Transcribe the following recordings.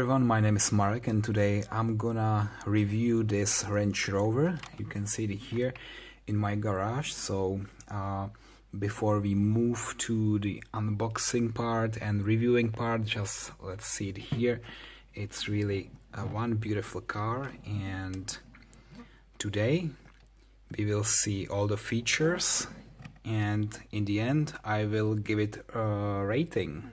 everyone, my name is Marek and today I'm gonna review this Range Rover. You can see it here in my garage. So before we move to the unboxing part and reviewing part, just let's see it here. It's really one beautiful car, and today we will see all the features, and in the end I will give it a rating.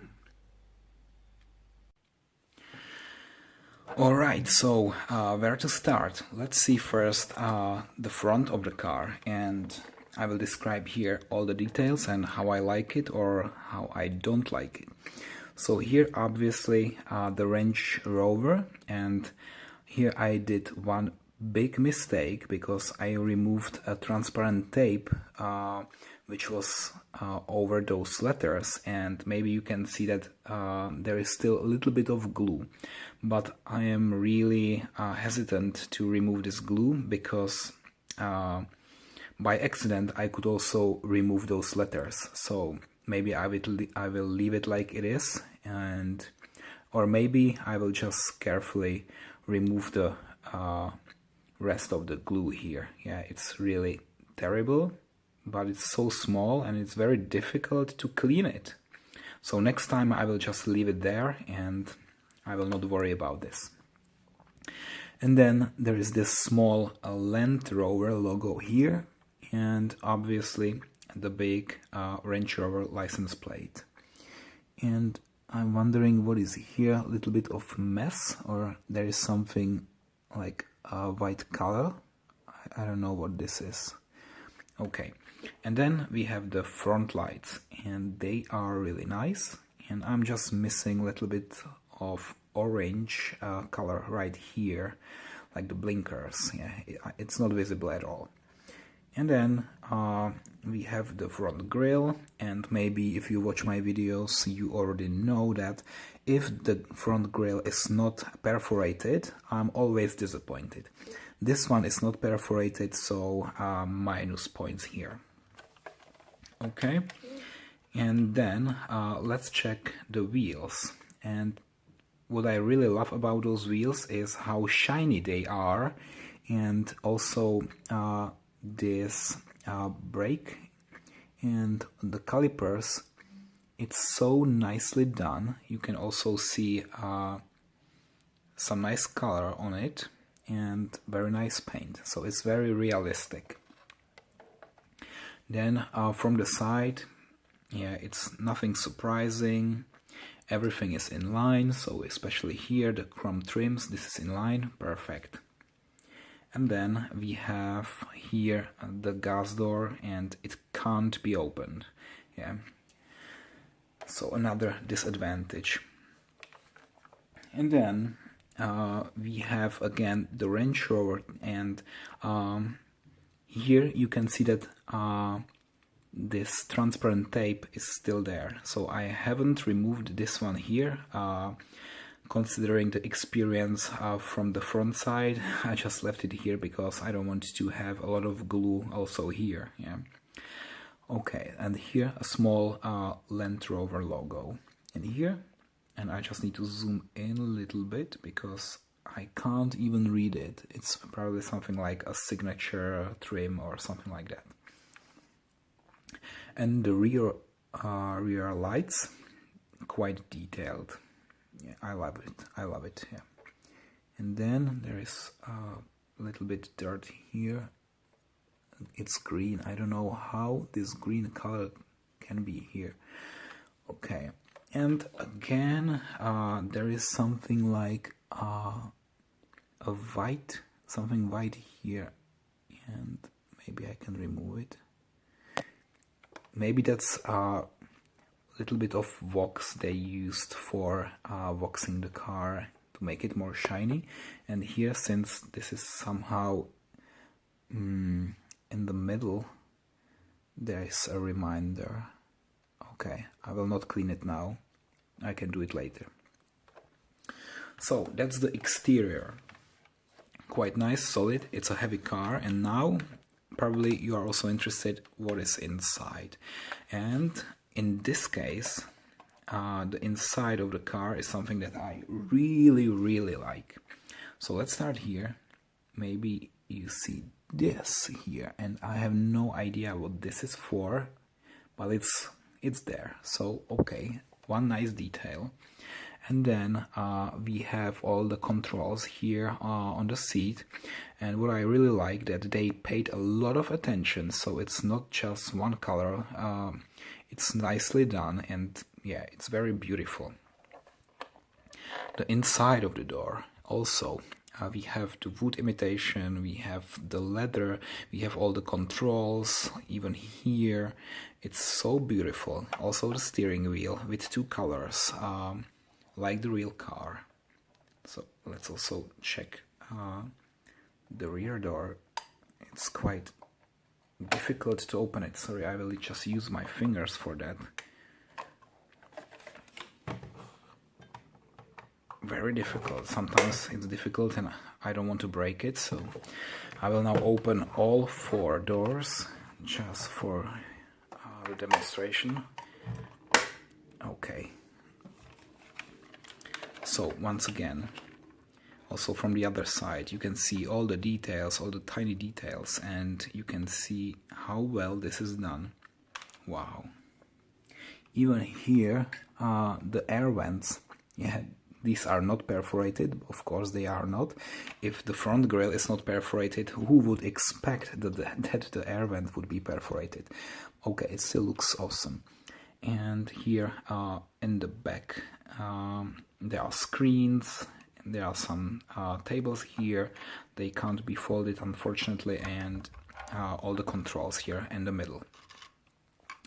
Alright, so where to start? Let's see first the front of the car, and I will describe here all the details and how I like it or how I don't like it. So here obviously the Range Rover, and here I did one big mistake because I removed a transparent tape which was over those letters, and maybe you can see that there is still a little bit of glue, but I am really hesitant to remove this glue because by accident I could also remove those letters. So maybe I will leave it like it is, or maybe I will just carefully remove the rest of the glue here. Yeah, it's really terrible, but it's so small and it's very difficult to clean it. So next time I will just leave it there and I will not worry about this. And then there is this small Land Rover logo here, and obviously the big Range Rover license plate. And I'm wondering what is here, a little bit of mess, or there is something like a white color. I don't know what this is. Okay, and then we have the front lights, and they are really nice, and I'm just missing a little bit of orange color right here, like the blinkers. Yeah, it's not visible at all. And then we have the front grille, and maybe if you watch my videos you already know that if the front grille is not perforated, I'm always disappointed. This one is not perforated, so minus points here. Okay, and then let's check the wheels. And what I really love about those wheels is how shiny they are, and also this brake and the calipers. It's so nicely done. You can also see some nice color on it and very nice paint, so it's very realistic. Then from the side, yeah, it's nothing surprising. Everything is in line, so especially here the chrome trims, this is in line, perfect. And then we have here the gas door, and it can't be opened. Yeah, so another disadvantage. And then we have again the Range Rover, and here you can see that this transparent tape is still there. So I haven't removed this one here. Considering the experience from the front side, I just left it here because I don't want to have a lot of glue also here. Yeah. Okay, and here a small Land Rover logo in here, and I just need to zoom in a little bit because I can't even read it. It's probably something like a signature trim or something like that. And the rear lights, quite detailed. Yeah, I love it, yeah. And then there is a little bit dirt here. It's green. I don't know how this green color can be here. Okay, and again there is something like something white here, and maybe I can remove it. Maybe that's little bit of wax they used for waxing the car to make it more shiny. And here, since this is somehow in the middle, there is a reminder. Okay, I will not clean it now, I can do it later. So that's the exterior, quite nice, solid. It's a heavy car, and now probably you are also interested what is inside. And in this case the inside of the car is something that I really like. So let's start here. Maybe you see this here, and I have no idea what this is for, but it's there. So okay, one nice detail. And then we have all the controls here on the seat, and what I really like that they paid a lot of attention, so it's not just one color, it's nicely done, and yeah, it's very beautiful. The inside of the door also, we have the wood imitation, we have the leather, we have all the controls, even here, it's so beautiful. Also the steering wheel with two colors, like the real car. So let's also check the rear door. It's quite difficult to open it. Sorry, I will just use my fingers for that. Very difficult. Sometimes it's difficult and I don't want to break it, so I will now open all four doors just for the demonstration. Okay. So once again, also from the other side, you can see all the details, all the tiny details, and you can see how well this is done. Wow. Even here, the air vents, yeah, these are not perforated, of course they are not. If the front grille is not perforated, who would expect that the air vent would be perforated? Okay, it still looks awesome. And here in the back, there are screens, there are some tables here, they can't be folded unfortunately, and all the controls here in the middle.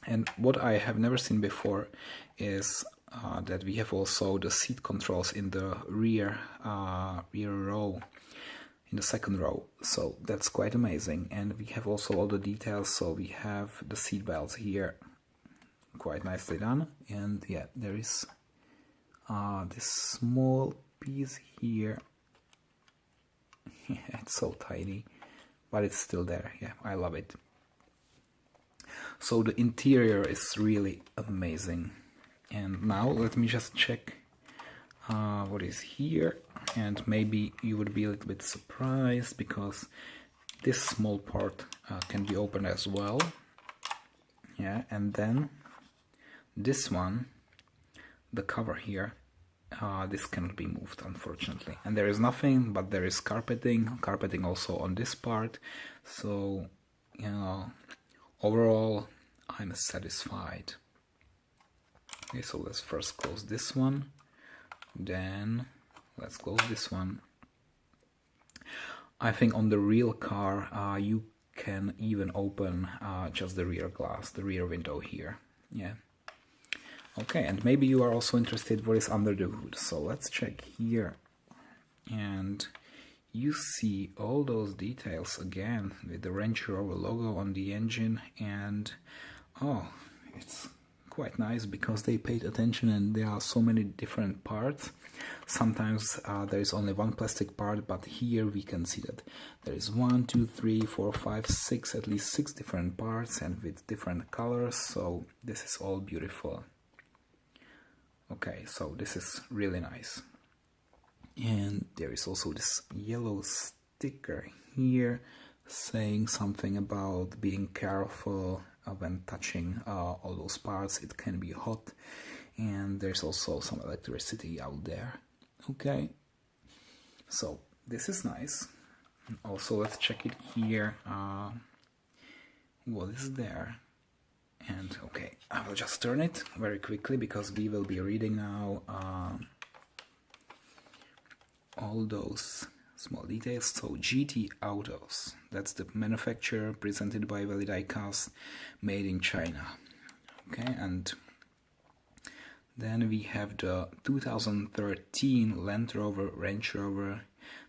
And what I have never seen before is that we have also the seat controls in the rear row, in the second row, so that's quite amazing. And we have also all the details, so we have the seat belts here, quite nicely done. And yeah, there is this small piece here. Yeah, it's so tiny, but it's still there. Yeah, I love it. So the interior is really amazing. And now let me just check what is here, and maybe you would be a little bit surprised because this small part can be opened as well. Yeah, and then this one, the cover here, this cannot be moved unfortunately, and there is nothing, but there is carpeting also on this part. So you know, overall I'm satisfied. Okay, so let's first close this one, then let's close this one. I think on the real car you can even open just the rear glass, the rear window here. Yeah. Okay, and maybe you are also interested what is under the hood. So let's check here. And you see all those details again with the Range Rover logo on the engine, and oh, it's quite nice because they paid attention and there are so many different parts. Sometimes there is only one plastic part, but here we can see that there is 1, 2, 3, 4, 5, 6, at least 6 different parts and with different colors, so this is all beautiful. Okay, so this is really nice. And there is also this yellow sticker here saying something about being careful when touching all those parts. It can be hot, and there's also some electricity out there. Okay, so this is nice. Also, let's check it here. What is there? And okay, I will just turn it very quickly because we will be reading now all those small details. So GT Autos, that's the manufacturer, presented by Welly Diecast, made in China. Okay, and then we have the 2013 Land Rover Range Rover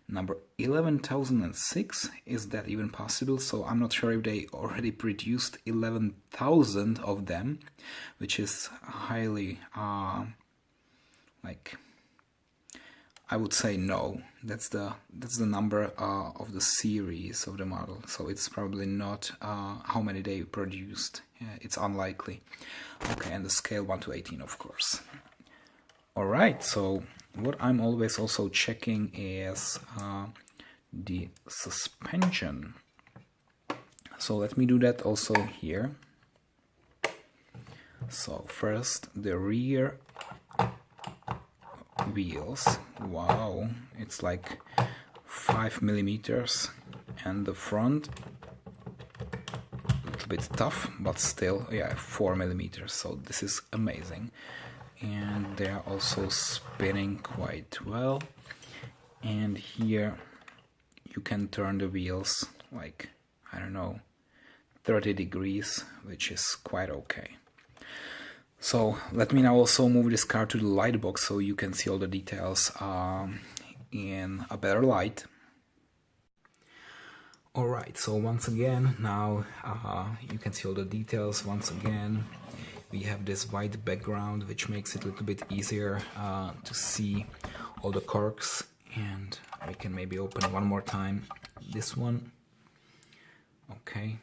number 11,006. Is that even possible? So I'm not sure if they already produced 11,000 of them, which is highly I would say no. That's the number of the series of the model, so it's probably not how many they produced. It's unlikely. Okay, and the scale 1 to 18, of course. Alright, so what I'm always also checking is the suspension. So let me do that also here. So first the rear wheels. Wow, it's like 5 millimeters, and the front a little bit tough, but still, yeah, 4 millimeters. So this is amazing, and they are also spinning quite well. And here you can turn the wheels like, I don't know, 30 degrees, which is quite okay. So let me now also move this car to the light box so you can see all the details in a better light. Alright, so once again, now you can see all the details. Once again, we have this white background, which makes it a little bit easier to see all the corks. And we can maybe open one more time this one. Okay.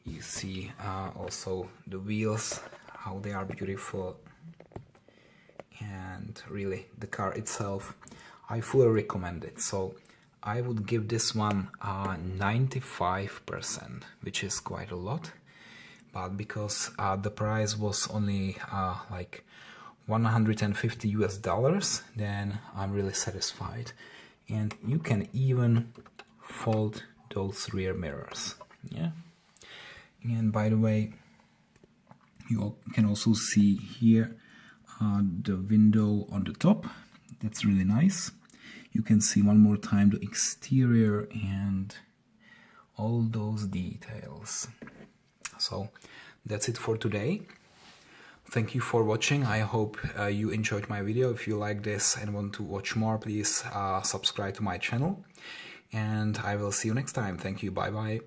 You see also the wheels, how they are beautiful, and really the car itself, I fully recommend it. So I would give this one 95%, which is quite a lot, but because the price was only like $150 US, then I'm really satisfied. And you can even fold those rear mirrors, yeah. And by the way, you can also see here the window on the top. That's really nice. You can see one more time the exterior and all those details. So that's it for today. Thank you for watching. I hope you enjoyed my video. If you like this and want to watch more, please subscribe to my channel. And I will see you next time. Thank you. Bye bye.